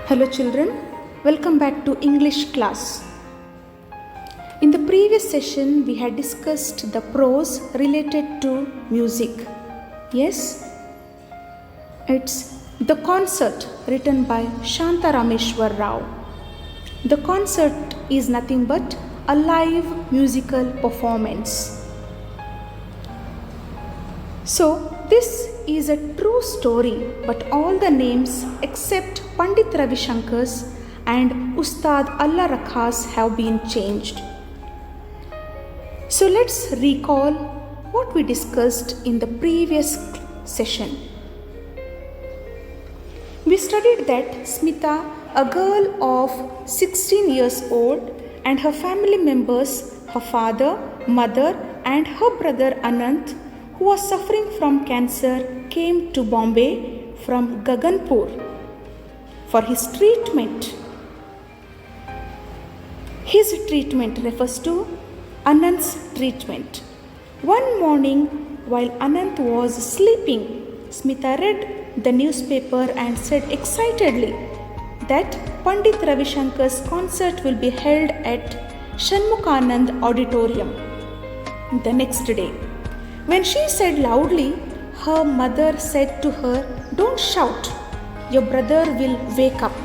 Hello children, welcome back to English class. In the previous session we had discussed the prose related to music. Yes, it's The Concert written by Shanta Rameshwar Rao. The concert is nothing but a live musical performance. So this is a true story, but all the names except Pandit Ravi Shankar's and Ustad Allah Rakha's have been changed. So let's recall what we discussed in the previous session. We studied that Smita, a girl of 16 years old, and her family members, her father, mother, and her brother Anant, who was suffering from cancer, came to Bombay from Gaganpur for his treatment. His treatment refers to Anant's treatment. One morning, while Anant was sleeping, Smita read the newspaper and said excitedly that Pandit Ravi Shankar's concert will be held at Shanmukhanand Auditorium the next day. When she said loudly, her mother said to her, "Don't shout, your brother will wake up.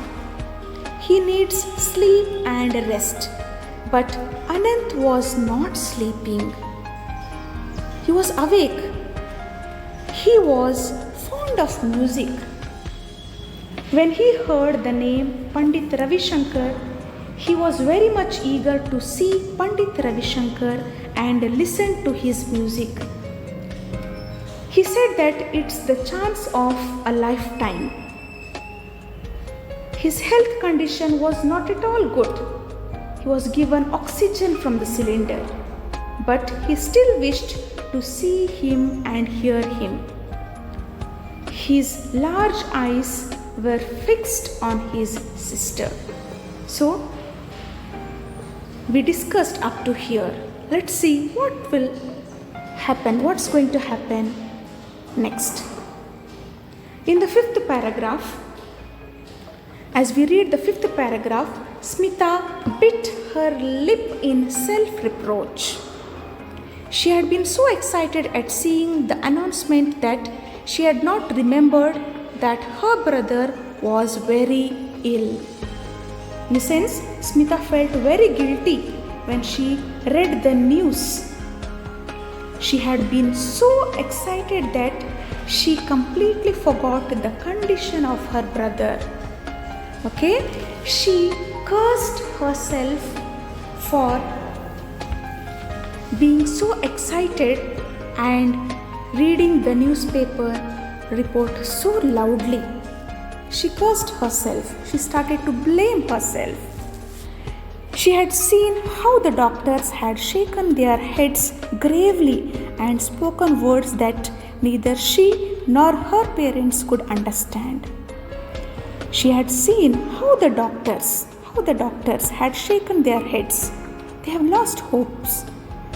He needs sleep and rest." But Anant was not sleeping. He was awake. He was fond of music. When he heard the name Pandit Ravi Shankar, he was very much eager to see Pandit Ravi Shankar and listen to his music. He said that it's the chance of a lifetime. His health condition was not at all good. He was given oxygen from the cylinder, but he still wished to see him and hear him. His large eyes were fixed on his sister. So, we discussed up to here. Let's see what will happen, what's going to happen next. In the fifth paragraph, as we read the fifth paragraph, Smita bit her lip in self-reproach. She had been so excited at seeing the announcement that she had not remembered that her brother was very ill. In a sense, Smita felt very guilty when she read the news. She had been so excited that she completely forgot the condition of her brother. Okay? She cursed herself for being so excited and reading the newspaper report so loudly. She cursed herself. She started to blame herself. She had seen how the doctors had shaken their heads gravely and spoken words that neither she nor her parents could understand. She had seen how the doctors had shaken their heads. They have lost hopes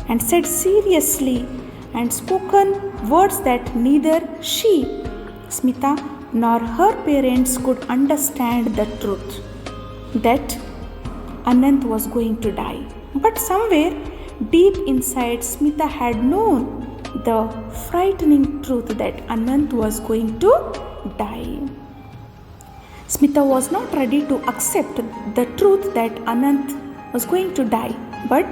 and said seriously and spoken words that neither she, Smita, nor her parents could understand the truth that Anant was going to die. But somewhere deep inside, Smita had known the frightening truth that Anant was going to die. Smita was not ready to accept the truth that Anant was going to die, but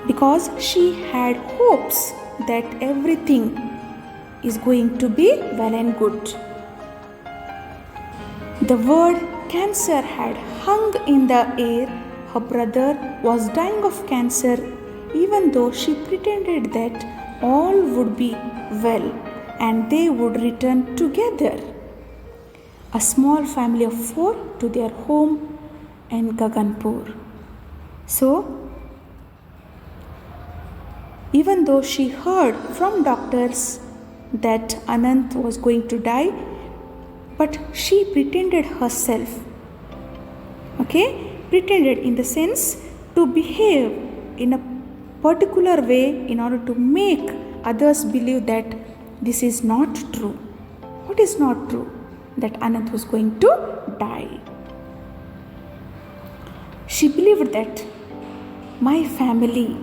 because she had hopes that everything is going to be well and good. The word cancer had hung in the air. Her brother was dying of cancer, even though she pretended that all would be well and they would return together, a small family of 4, to their home in Gaganpur. So, even though she heard from doctors that Anant was going to die, but she pretended herself. Okay? Pretended in the sense to behave in a particular way in order to make others believe that this is not true. What is not true? that Ananth was going to die. She believed that my family,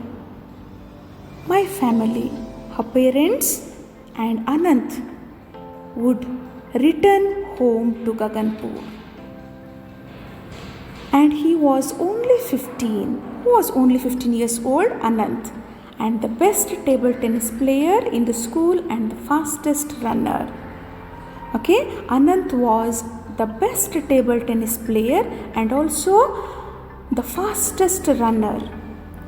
her parents and Ananth would return home to Gaganpur. And he was only 15. He was only 15 years old, Ananth, and the best table tennis player in the school and the fastest runner. Okay, Ananth was the best table tennis player and also the fastest runner.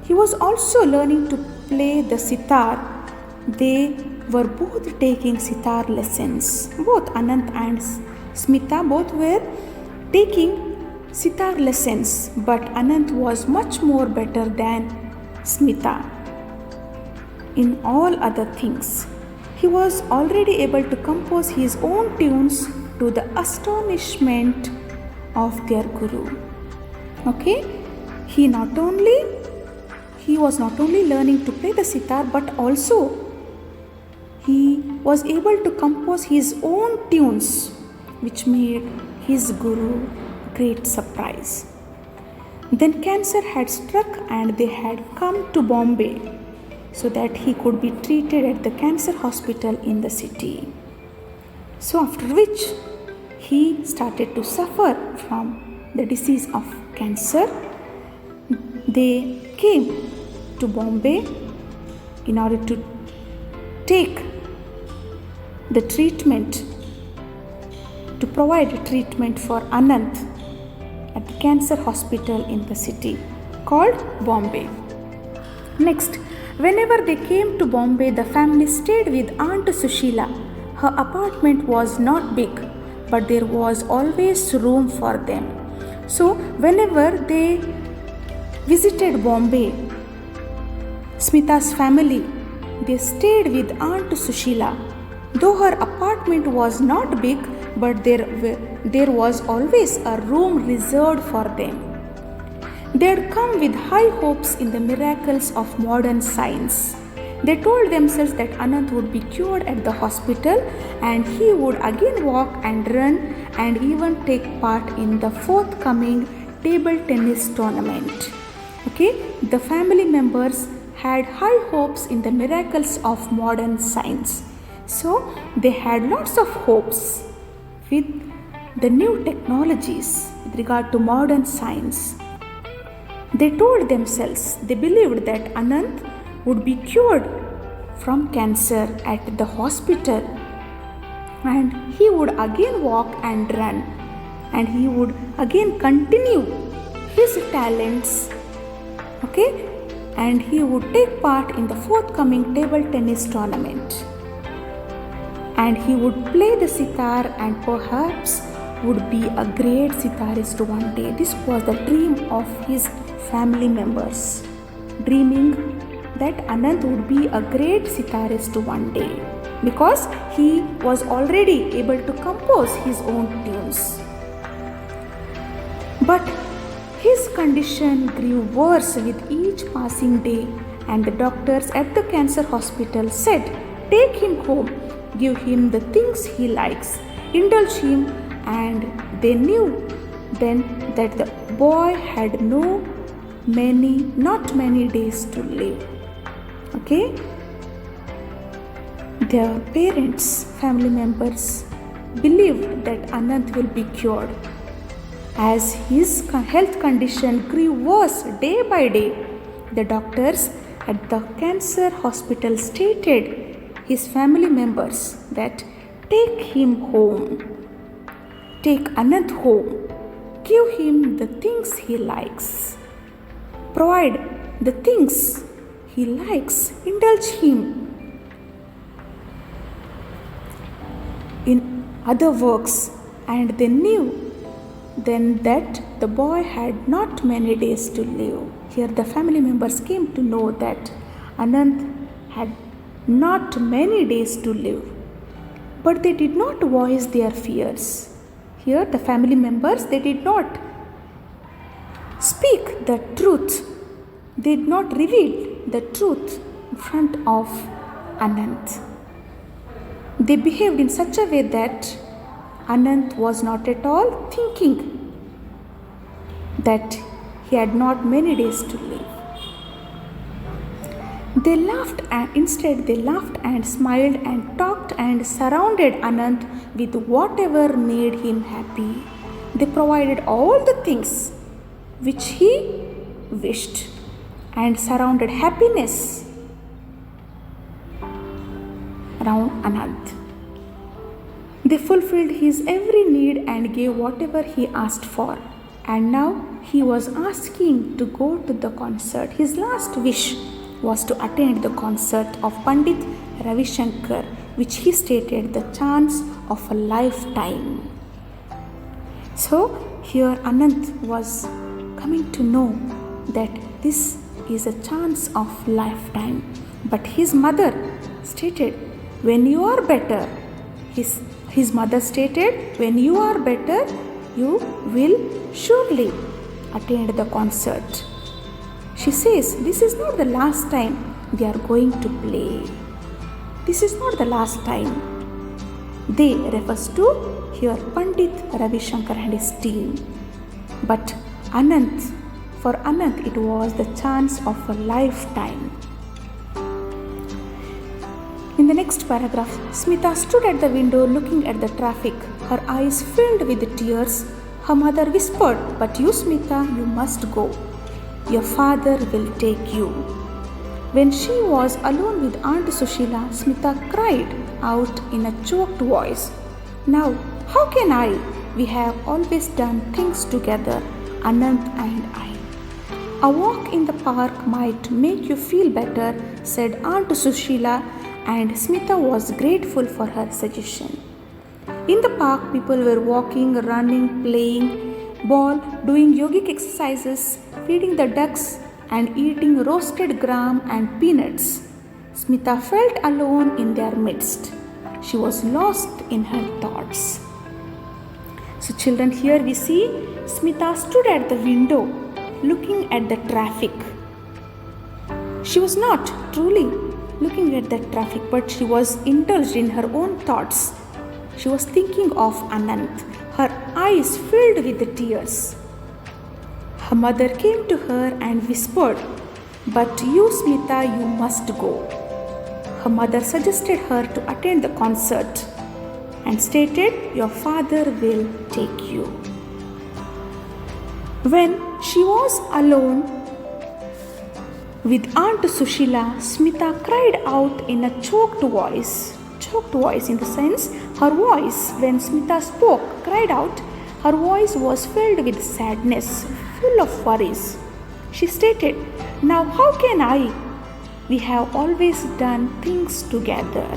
He was also learning to play the sitar. They were both taking sitar lessons. Both Ananth and Smita both were taking sitar lessons, but Ananth was much more better than Smita in all other things. He was already able to compose his own tunes to the astonishment of their guru. Okay, he was not only learning to play the sitar, but also he was able to compose his own tunes, which made his guru great surprise. Then cancer had struck and they had come to Bombay so that he could be treated at the cancer hospital in the city. So after which he started to suffer from the disease of cancer. They came to Bombay in order to take the treatment, to provide treatment for Ananth at the cancer hospital in the city called Bombay. Next, whenever they came to Bombay, the family stayed with Aunt Sushila. Her apartment was not big, but there was always room for them. So, whenever they visited Bombay, Smita's family, they stayed with Aunt Sushila. Though her apartment was not big, but there was always a room reserved for them. They had come with high hopes in the miracles of modern science. They told themselves that Ananth would be cured at the hospital and he would again walk and run and even take part in the forthcoming table tennis tournament. Okay, the family members had high hopes in the miracles of modern science. So they had lots of hopes with the new technologies with regard to modern science. They told themselves, they believed that Ananth would be cured from cancer at the hospital and he would again walk and run and he would again continue his talents, okay, and he would take part in the forthcoming table tennis tournament. And he would play the sitar and perhaps would be a great sitarist one day. This was the dream of his family members, dreaming that Ananth would be a great sitarist one day because he was already able to compose his own tunes. But his condition grew worse with each passing day, and the doctors at the cancer hospital said, "Take him home. Give him the things he likes, indulge him," and they knew then that the boy had not many days to live. Okay? Their parents, family members believed that Ananth will be cured. As his health condition grew worse day by day, the doctors at the cancer hospital stated his family members that take him home, take Ananth home, give him the things he likes, provide the things he likes, indulge him in other works. And they knew then that the boy had not many days to live. Here the family members came to know that Ananth had not many days to live, but they did not voice their fears. Here the family members, they did not speak the truth, they did not reveal the truth in front of Ananth. They behaved in such a way that Anant was not at all thinking that he had not many days to live. They laughed, and instead they laughed and smiled and talked and surrounded Anant with whatever made him happy. They provided all the things which he wished and surrounded happiness around Anant. They fulfilled his every need and gave whatever he asked for. And now he was asking to go to the concert. His last wish was to attend the concert of Pandit Ravi Shankar, which he stated the chance of a lifetime. So here Anant was coming to know that this is a chance of lifetime. But his mother stated, when you are better, his mother stated, when you are better, you will surely attend the concert. She says, this is not the last time they are going to play. This is not the last time. They refers to here Pandit Ravi Shankar and his team. But Anant, for Anant it was the chance of a lifetime. In the next paragraph, Smita stood at the window looking at the traffic, her eyes filled with tears. Her mother whispered, but you, Smita, you must go. Your father will take you. When she was alone with Aunt Sushila, Smita cried out in a choked voice, now, how can I? We have always done things together, Anant and I. A walk in the park might make you feel better, said Aunt Sushila, and Smita was grateful for her suggestion. In the park, people were walking, running, playing ball, doing yogic exercises, feeding the ducks, and eating roasted gram and peanuts. Smita felt alone in their midst. She was lost in her thoughts. So children, here we see Smita stood at the window looking at the traffic. She was not truly looking at the traffic, but she was indulged in her own thoughts. She was thinking of Anant, her eyes filled with tears. Her mother came to her and whispered, but you, Smita, you must go. Her mother suggested her to attend the concert and stated, your father will take you. When she was alone with Aunt Sushila, Smita cried out in a choked voice. Choked voice in the sense, her voice when Smita spoke, cried out, her voice was filled with sadness, full of worries. She stated, now how can I? We have always done things together.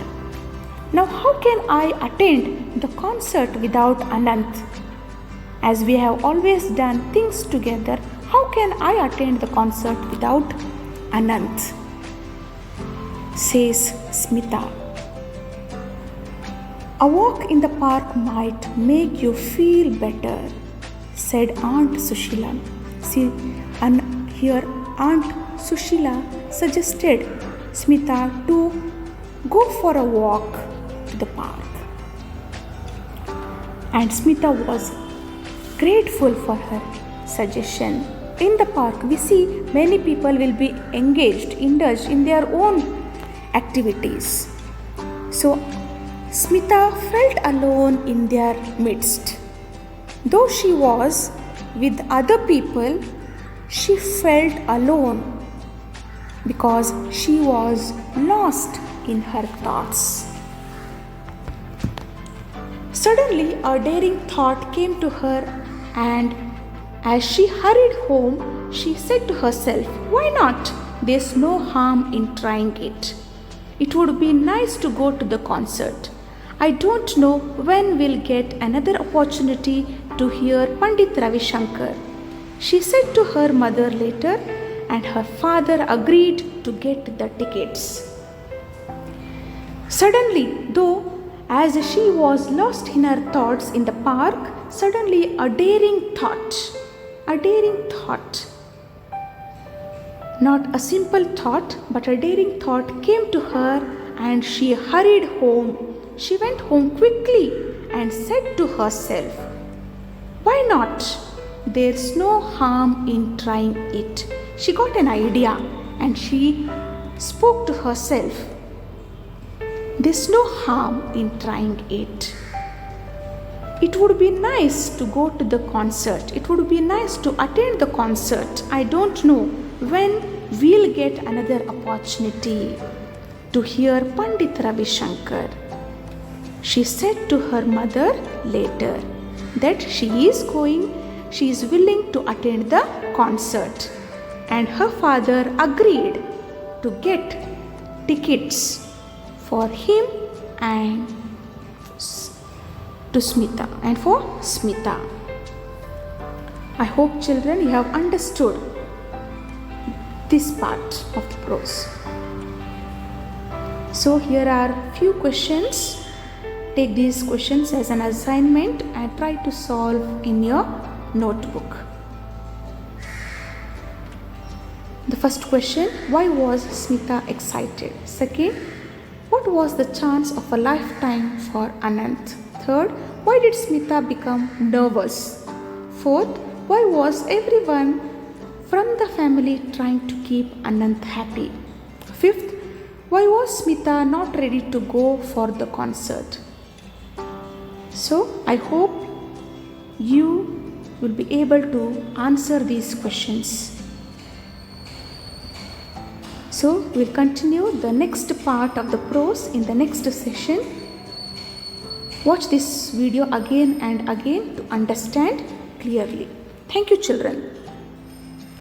Now how can I attend the concert without Anant? As we have always done things together, how can I attend the concert without Anant? Says Smita. A walk in the park might make you feel better, said Aunt Sushila. See, and here Aunt Sushila suggested Smita to go for a walk to the park. And Smita was grateful for her suggestion. In the park, we see many people will be engaged, indulged in their own activities. So, Smita felt alone in their midst. Though she was with other people, she felt alone because she was lost in her thoughts. Suddenly, a daring thought came to her, and as she hurried home, she said to herself, why not? There's no harm in trying it. It would be nice to go to the concert. I don't know when we'll get another opportunity to hear Pandit Ravi Shankar. She said to her mother later, and her father agreed to get the tickets. Suddenly, though, as she was lost in her thoughts in the park, suddenly a daring thought, not a simple thought, but a daring thought came to her, and she hurried home. She went home quickly and said to herself, "Why not? There's no harm in trying it." She got an idea and she spoke to herself, "There's no harm in trying it. It would be nice to go to the concert. It would be nice to attend the concert. I don't know when we'll get another opportunity to hear Pandit Ravi Shankar." She said to her mother later that she is willing to attend the concert, and her father agreed to get tickets for him and to Smita and for Smita. I hope children you have understood this part of the prose. So here are few questions. Take these questions as an assignment and try to solve in your notebook. The first question, why was Smita excited? Second, what was the chance of a lifetime for Anant? Third, why did Smita become nervous? Fourth, why was everyone from the family trying to keep Anant happy? Fifth, why was Smita not ready to go for the concert? So, I hope you will be able to answer these questions. So, we'll continue the next part of the prose in the next session. Watch this video again and again to understand clearly. Thank you, children.